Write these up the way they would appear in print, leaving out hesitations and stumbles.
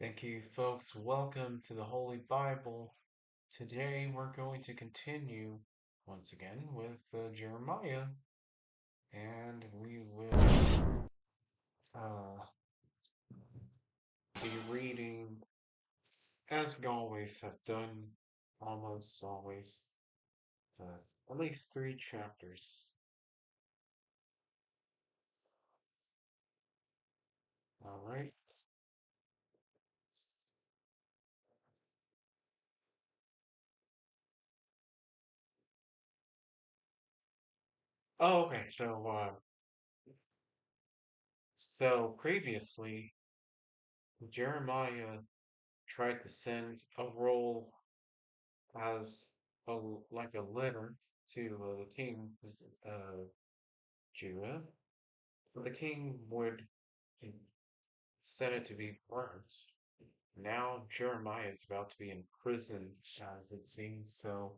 Thank you, folks. Welcome to the Holy Bible. Today we're going to continue once again with Jeremiah, and we will uh, be reading, as we always have done, almost always, at least three chapters. All right. Oh, okay. So previously, Jeremiah tried to send a roll as a like a letter to the king of Judah. The king would set it to be burnt. Now Jeremiah is about to be imprisoned, as it seems. So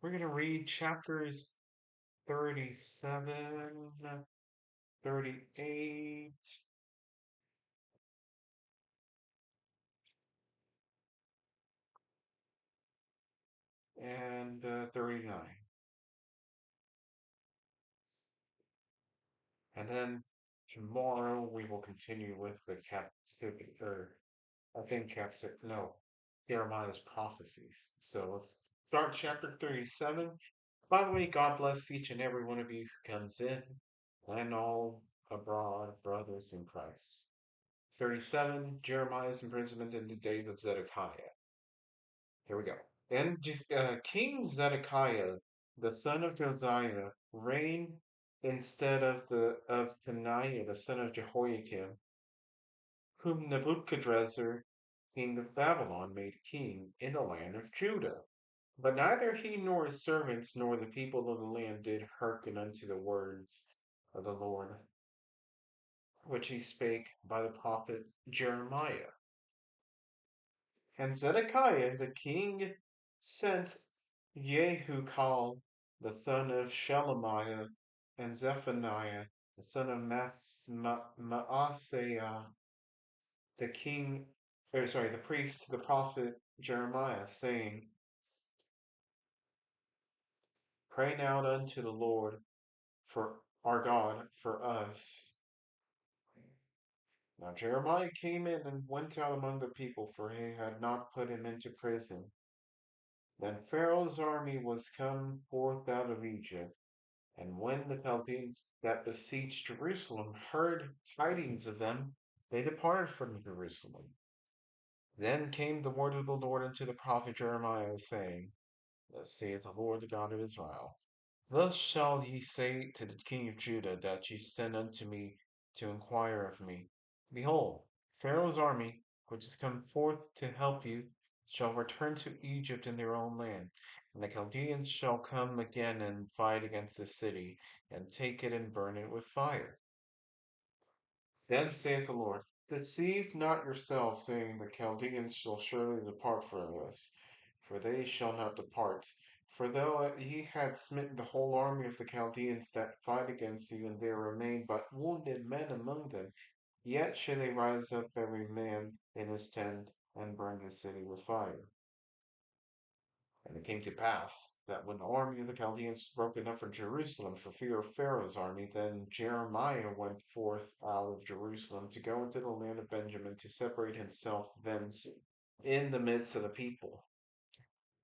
we're going to read chapters 37, 38, and 39. And then tomorrow we will continue with the captivity, or I think chapter, no, Jeremiah's prophecies. So let's start chapter 37. By the way, God bless each and every one of you who comes in and all abroad, brothers in Christ. 37, Jeremiah's imprisonment in the days of Zedekiah. Here we go. And King Zedekiah, the son of Josiah, reigned instead of Coniah, the son of Jehoiakim, whom Nebuchadrezzar, king of Babylon, made king in the land of Judah. But neither he nor his servants nor the people of the land did hearken unto the words of the Lord, which he spake by the prophet Jeremiah. And Zedekiah the king sent Jehukal the son of Shelemiah and Zephaniah the son of Maaseiah the king, the priest to the prophet Jeremiah, saying, Pray now unto the Lord for our God for us. Now Jeremiah came in and went out among the people, for he had not put him into prison. Then Pharaoh's army was come forth out of Egypt, and when the Chaldeans that besieged Jerusalem heard tidings of them, they departed from Jerusalem. Then came the word of the Lord unto the prophet Jeremiah, saying, Thus saith the Lord, the God of Israel. Thus shall ye say to the king of Judah that ye send unto me to inquire of me. Behold, Pharaoh's army, which is come forth to help you, shall return to Egypt in their own land, and the Chaldeans shall come again and fight against the city, and take it and burn it with fire. Then saith the Lord, Deceive not yourselves, saying, The Chaldeans shall surely depart from us, for they shall not depart. For though ye had smitten the whole army of the Chaldeans that fight against you, and there remain but wounded men among them, yet should they rise up every man in his tent, and burn the city with fire. And it came to pass that when the army of the Chaldeans was broken up from Jerusalem for fear of Pharaoh's army, then Jeremiah went forth out of Jerusalem to go into the land of Benjamin to separate himself thence in the midst of the people.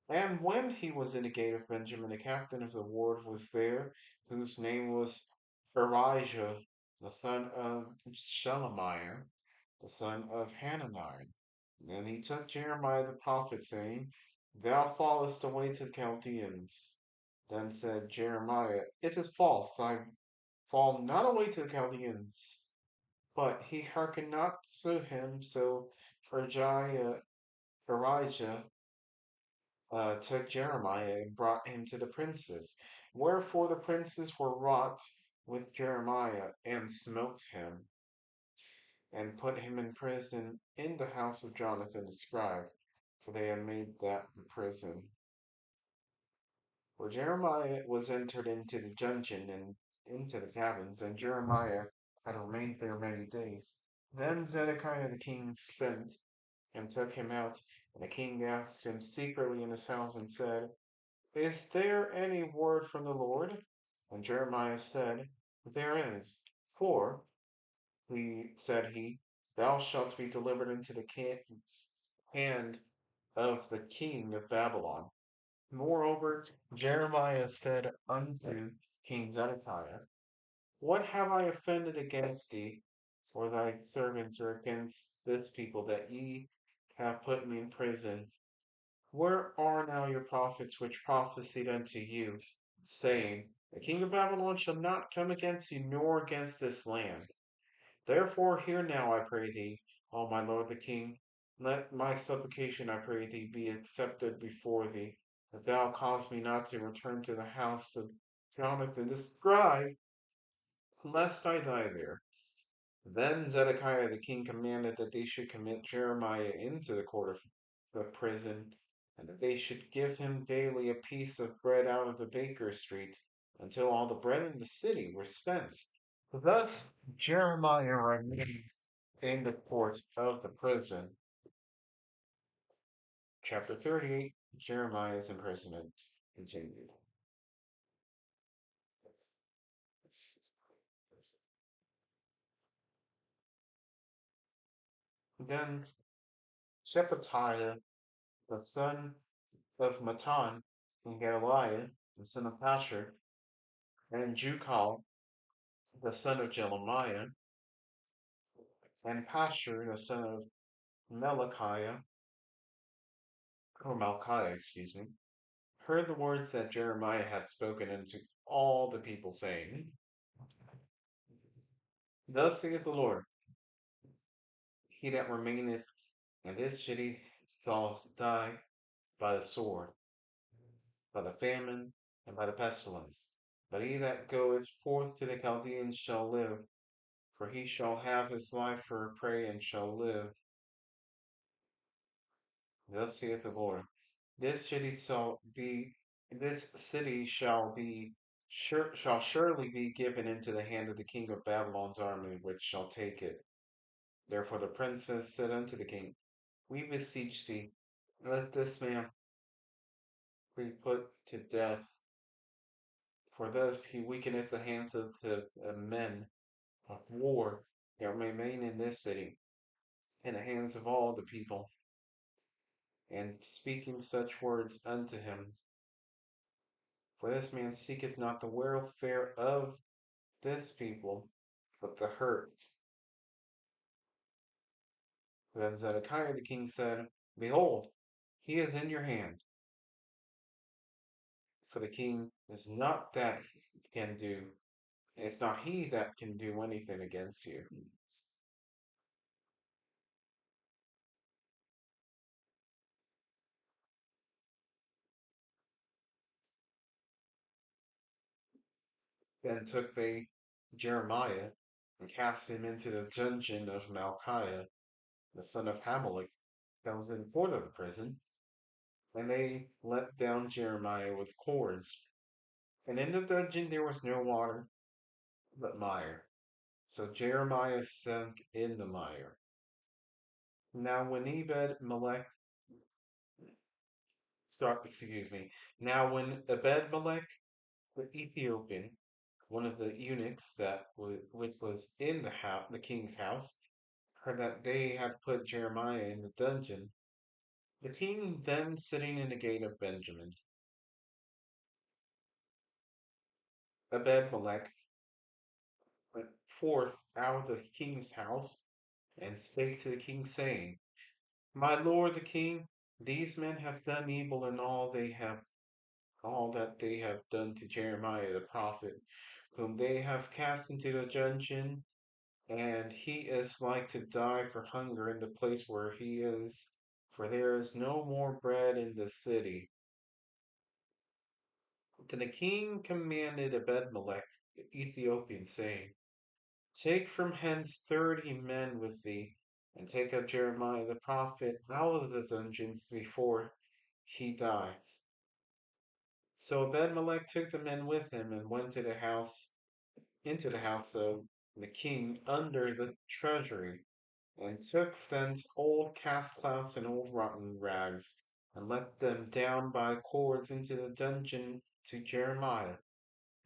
And when he was in the gate of Benjamin, the captain of the ward was there, whose name was Erijah, the son of Shelemiah, the son of Hananiah. Then he took Jeremiah the prophet, saying, Thou fallest away to the Chaldeans. Then said Jeremiah, It is false, I fall not away to the Chaldeans. But he hearkened not to him, so Erijah took Jeremiah and brought him to the princes. Wherefore the princes were wroth with Jeremiah, and smote him, and put him in prison in the house of Jonathan the scribe, for they had made that the prison. For Jeremiah was entered into the dungeon and into the cabins, and Jeremiah had remained there many days. Then Zedekiah the king sent and took him out. And the king asked him secretly in his house and said, Is there any word from the Lord? And Jeremiah said, There is. For, he said, Thou shalt be delivered into the hand of the king of Babylon. Moreover, Jeremiah said unto King Zedekiah, What have I offended against thee, or thy servants, or against this people, that ye have put me in prison? Where are now your prophets which prophesied unto you, saying, The king of Babylon shall not come against you, nor against this land? Therefore hear now, I pray thee, O my lord the king, let my supplication, I pray thee, be accepted before thee, that thou cause me not to return to the house of Jonathan the scribe, lest I die there. Then Zedekiah the king commanded that they should commit Jeremiah into the court of the prison, and that they should give him daily a piece of bread out of the baker's street, until all the bread in the city were spent. Thus Jeremiah remained in the court of the prison. Chapter 38, Jeremiah's imprisonment continued. Then Shephatiah, the son of Matan, and Gedaliah, the son of Pashur, and Jukal, the son of Jelemiah, and Pashur, the son of Malachiah, or Malchiah, excuse me, heard the words that Jeremiah had spoken unto all the people, saying, Thus saith the Lord, He that remaineth in this city shall die by the sword, by the famine, and by the pestilence. But he that goeth forth to the Chaldeans shall live, for he shall have his life for a prey and shall live. Thus saith the Lord. This city shall be this city shall surely be given into the hand of the king of Babylon's army, which shall take it. Therefore the princess said unto the king, We beseech thee, let this man be put to death, for thus he weakeneth the hands of the men of war that remain in this city, in the hands of all the people. And speaking such words unto him, for this man seeketh not the welfare of this people, but the hurt. Then Zedekiah the king said, Behold, he is in your hand. For the king is not that can do, it's not he that can do anything against you. Then took they Jeremiah and cast him into the dungeon of Malchiah, the son of Hamelech, that was in the court of the prison, and they let down Jeremiah with cords. And in the dungeon there was no water, but mire. So Jeremiah sunk in the mire. Now when Ebed Melech, excuse me, now when Ebed Melech the Ethiopian, one of the eunuchs which was in the king's house, heard that they had put Jeremiah in the dungeon, the king then sitting in the gate of Benjamin, Ebed-melech went forth out of the king's house and spake to the king, saying, My lord the king, these men have done evil in all that they have done to Jeremiah the prophet, whom they have cast into the dungeon, and he is like to die for hunger in the place where he is, for there is no more bread in the city. Then the king commanded Ebed-melech the Ethiopian, saying, Take from hence 30 men with thee, and take up Jeremiah the prophet out of the dungeons before he die. So Ebed-melech took the men with him and went into the house of the king under the treasury. and took thence old cast clouts and old rotten rags, and let them down by cords into the dungeon to Jeremiah.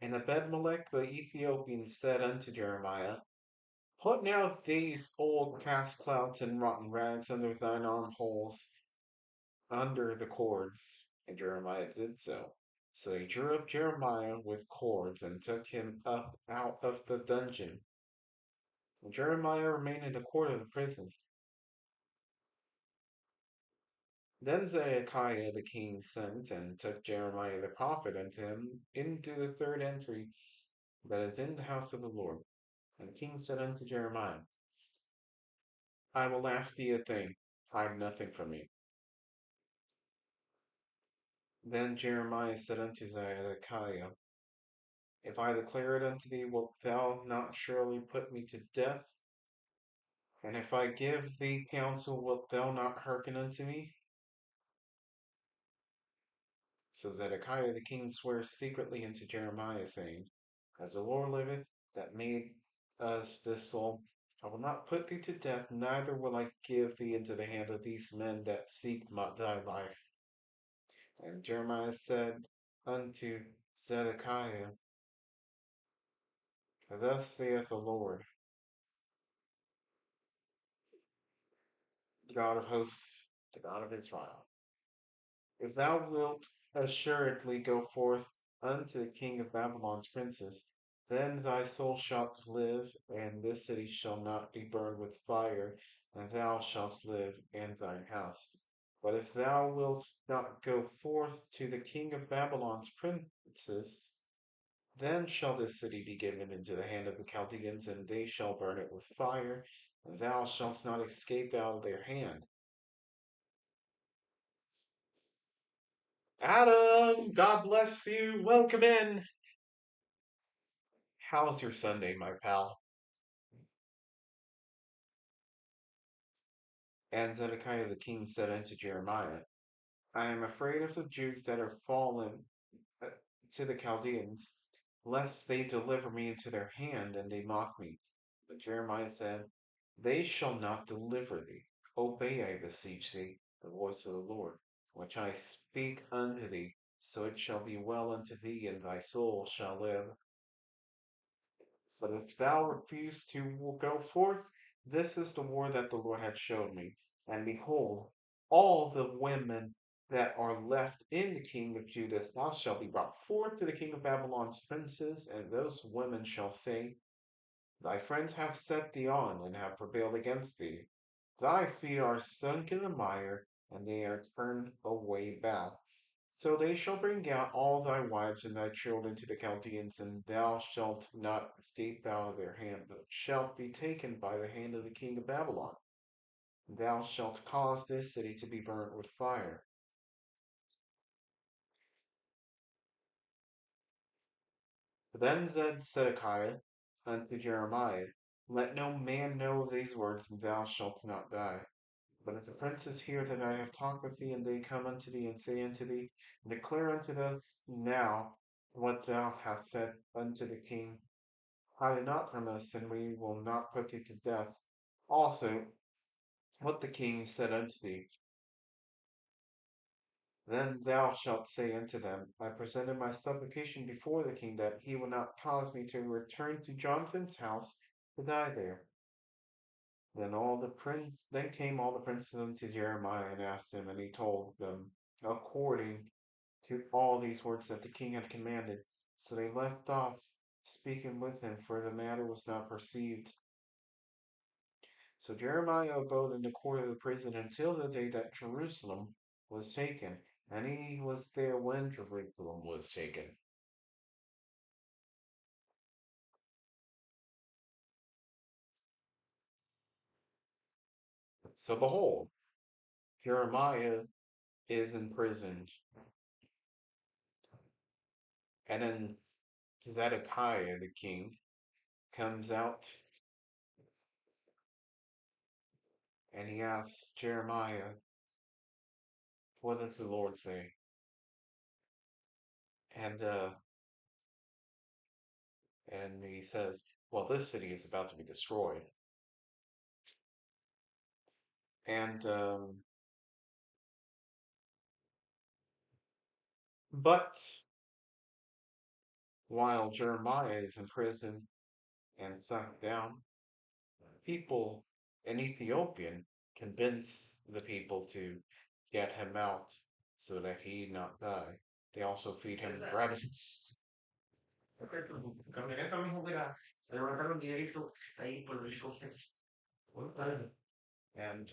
And Ebedmelech the Ethiopian said unto Jeremiah, Put now these old cast clouts and rotten rags under thine armholes, under the cords. And Jeremiah did so. So he drew up Jeremiah with cords and took him up out of the dungeon. And Jeremiah remained in the court of the prison. Then Zedekiah the king sent and took Jeremiah the prophet unto him into the third entry that is in the house of the Lord. And the king said unto Jeremiah, I will ask thee a thing, hide nothing from me. Then Jeremiah said unto Zedekiah, If I declare it unto thee, wilt thou not surely put me to death? And if I give thee counsel, wilt thou not hearken unto me? So Zedekiah the king sware secretly unto Jeremiah, saying, As the Lord liveth, that made us this soul, I will not put thee to death, neither will I give thee into the hand of these men that seek thy life. And Jeremiah said unto Zedekiah, Thus saith the Lord, God of hosts, the God of Israel. If thou wilt assuredly go forth unto the king of Babylon's princes, then thy soul shalt live, and this city shall not be burned with fire, and thou shalt live in thine house. But if thou wilt not go forth to the king of Babylon's princes, then shall this city be given into the hand of the Chaldeans, and they shall burn it with fire, and thou shalt not escape out of their hand. Adam, God bless you. Welcome in. How's your Sunday, my pal? And Zedekiah the king said unto Jeremiah, I am afraid of the Jews that are fallen uh, to the Chaldeans, lest they deliver me into their hand and they mock me. But Jeremiah said, They shall not deliver thee. Obey, I beseech thee, the voice of the Lord, which I speak unto thee, so it shall be well unto thee, and thy soul shall live. But if thou refuse to go forth, this is the war that the Lord hath showed me. And behold, all the women that are left in the king of Judah's house shall be brought forth to the king of Babylon's princes, and those women shall say, Thy friends have set thee on, and have prevailed against thee. Thy feet are sunk in the mire, and they are turned away back. So they shall bring out all thy wives and thy children to the Chaldeans, and thou shalt not escape out of their hand, but shalt be taken by the hand of the king of Babylon. Thou shalt cause this city to be burnt with fire. Then said Zedekiah unto Jeremiah, Let no man know of these words, and thou shalt not die. But if the princes hear that I have talked with thee, and they come unto thee, and say unto thee, Declare unto us now what thou hast said unto the king, hide it not from us, and we will not put thee to death. Also, what the king said unto thee, then thou shalt say unto them, I presented my supplication before the king, that he would not cause me to return to Jonathan's house to die there. Then came all the princes unto Jeremiah and asked him, and he told them according to all these words that the king had commanded. So they left off speaking with him, for the matter was not perceived. So Jeremiah abode in the court of the prison until the day that Jerusalem was taken, and he was there when Jerusalem was taken. So behold, Jeremiah is imprisoned, and then Zedekiah the king comes out and he asks Jeremiah, What does the Lord say? And uh, and he says, Well, this city is about to be destroyed. And but while Jeremiah is in prison and sunk down, people in Ethiopian convince the people to get him out so that he not die. They also feed him bread. And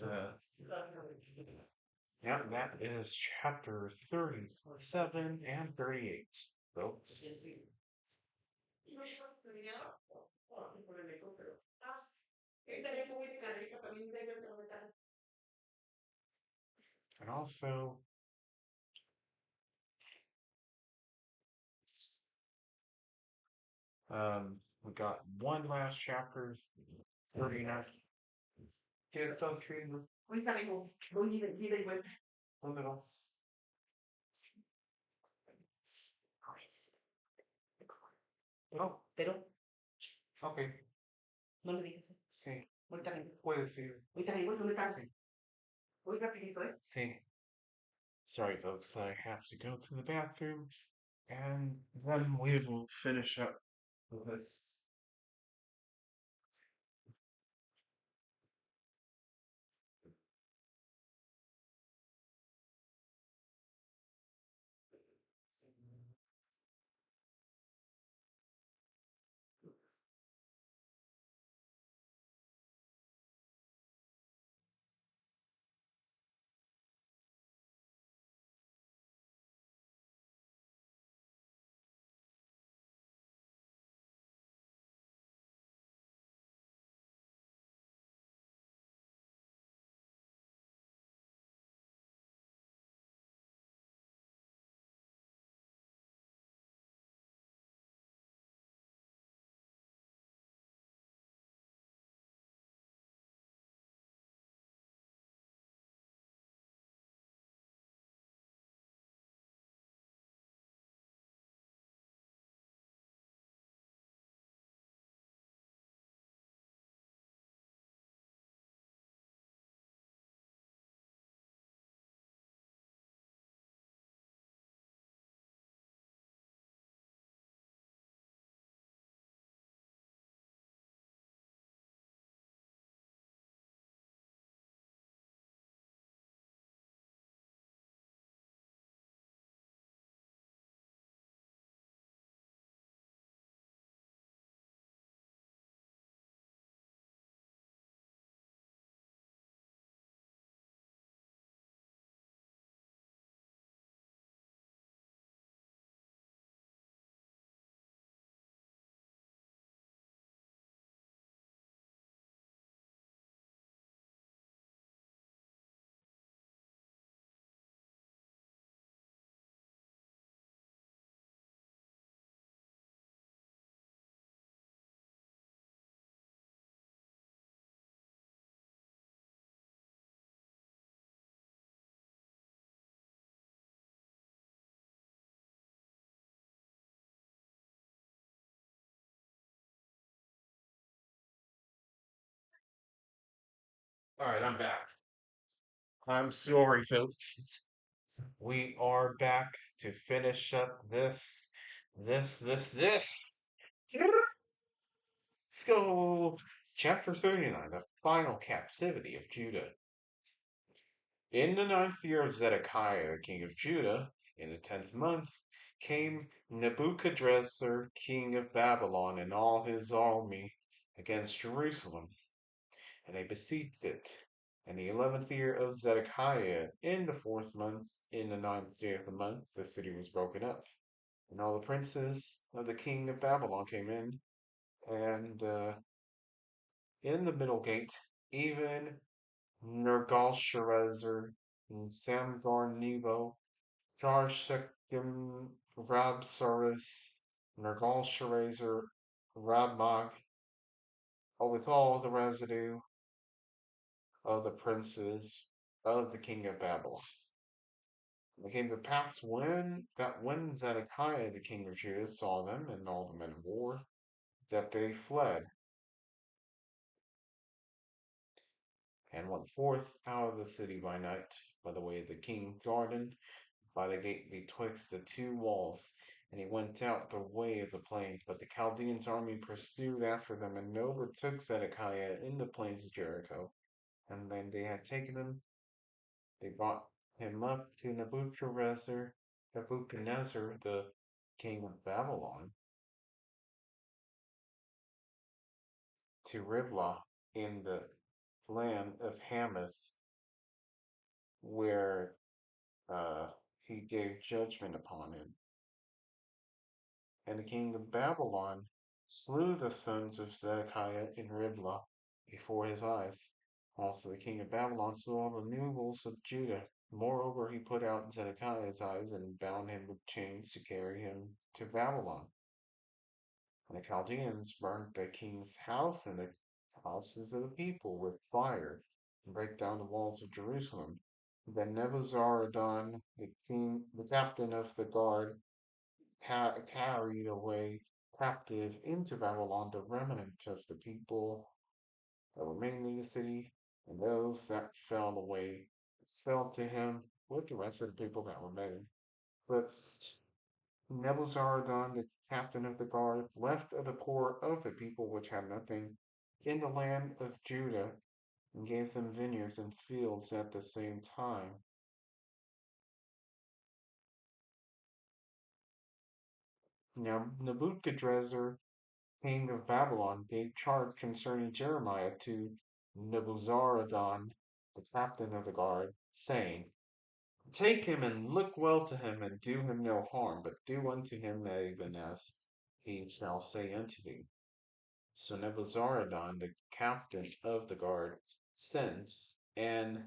yeah, that is chapter 37 and 38, folks. And also, we got one last chapter, 39. Que está escrito? ¿Dónde vas? No. Pero. Ok. No le digas. Sí. Ahorita vengo. Puedes ir. Ahorita vengo, ¿dónde estás? Sí. Voy rapidito, ¿eh? Sí. Sorry, folks. I have to go to the bathroom, and then we will finish up this. All right, I'm back. I'm sorry, folks. We are back to finish up this. Let's go. Chapter 39, the final captivity of Judah. In the 9th year of Zedekiah, king of Judah, in the 10th month, came Nebuchadrezzar, king of Babylon, and all his army against Jerusalem, and they besieged it. In the 11th year of Zedekiah, in the 4th month, in the 9th day of the month, the city was broken up, and all the princes of the king of Babylon came in, and in the middle gate, even Nergal-sharezer, Samgar-Nebo, Jar-Shekim, Rabsaris, Nergal-sharezer, Rabmag, with all the residue of the princes of the king of Babylon. It came to pass when Zedekiah the king of Judah saw them and all the men of war, that they fled, and went forth out of the city by night, by the way of the king's garden, by the gate betwixt the two walls. And he went out the way of the plain. But the Chaldeans' army pursued after them, and overtook Zedekiah in the plains of Jericho. And when they had taken him, they brought him up to Nebuchadnezzar, the king of Babylon, to Riblah in the land of Hamath, where uh, he gave judgment upon him. And the king of Babylon slew the sons of Zedekiah in Riblah before his eyes. Also the king of Babylon slew all the nobles of Judah. Moreover, he put out Zedekiah's eyes and bound him with chains to carry him to Babylon. And the Chaldeans burnt the king's house and the houses of the people with fire, and brake down the walls of Jerusalem. Then Nebuzaradan, the captain of the guard, carried away captive into Babylon the remnant of the people that remained in the city, and those that fell away fell to him with the rest of the people that remained. But Nebuzaradan, the captain of the guard, left of the poor of the people which had nothing in the land of Judah, and gave them vineyards and fields at the same time. Now Nebuchadrezzar, king of Babylon, gave charge concerning Jeremiah to Nebuzaradan, the captain of the guard, saying, Take him and look well to him, and do him no harm, but do unto him even as he shall say unto thee. So Nebuzaradan, the captain of the guard, sent, and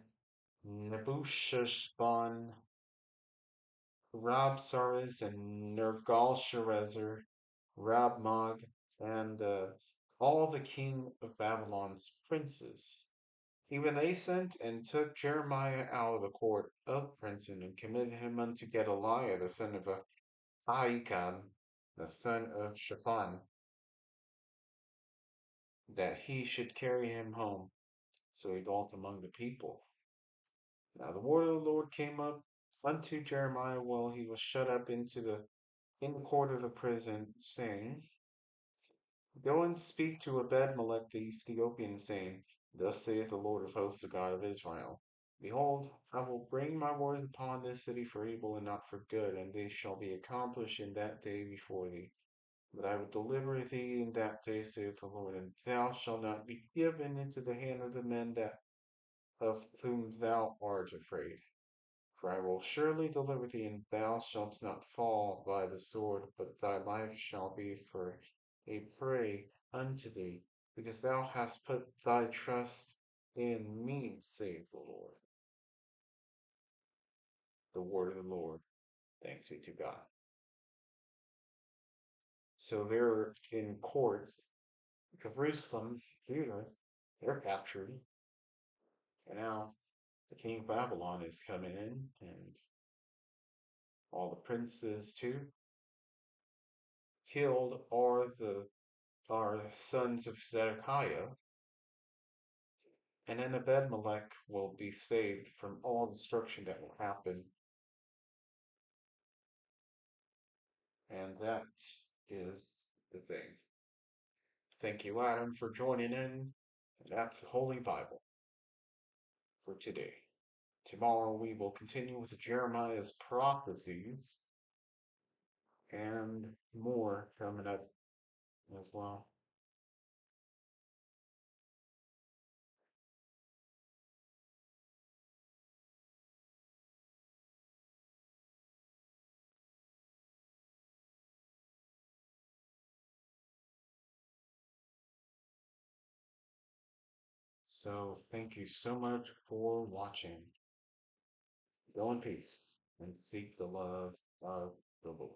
Nebuchadnezzar, Rabsaris, and Nergal-sharezer, Rabmag, and all the king of Babylon's princes. Even they sent and took Jeremiah out of the court of princes and committed him unto Gedaliah, the son of Ahikam, the son of Shaphan, that he should carry him home. So he dwelt among the people. Now the word of the Lord came up unto Jeremiah while he was shut up in the court of the prison, saying, Go and speak to Ebed-melech the Ethiopian, saying, Thus saith the Lord of hosts, the God of Israel. Behold, I will bring my words upon this city for evil and not for good, and they shall be accomplished in that day before thee. But I will deliver thee in that day, saith the Lord, and thou shalt not be given into the hand of the men that of whom thou art afraid. For I will surely deliver thee, and thou shalt not fall by the sword, but thy life shall be for a prey unto thee, because thou hast put thy trust in me, saith the Lord. The word of the Lord. Thanks be to God. So they're in courts, Jerusalem, Judah, they're captured, and now the king of Babylon is coming in, and all the princes too. Killed are sons of Zedekiah, and then Ebed-melech will be saved from all destruction that will happen. And that is the thing. Thank you, Adam, for joining in. That's the Holy Bible for today. Tomorrow we will continue with Jeremiah's prophecies and more coming up as well. So thank you so much for watching. Go in peace and seek the love of the Lord.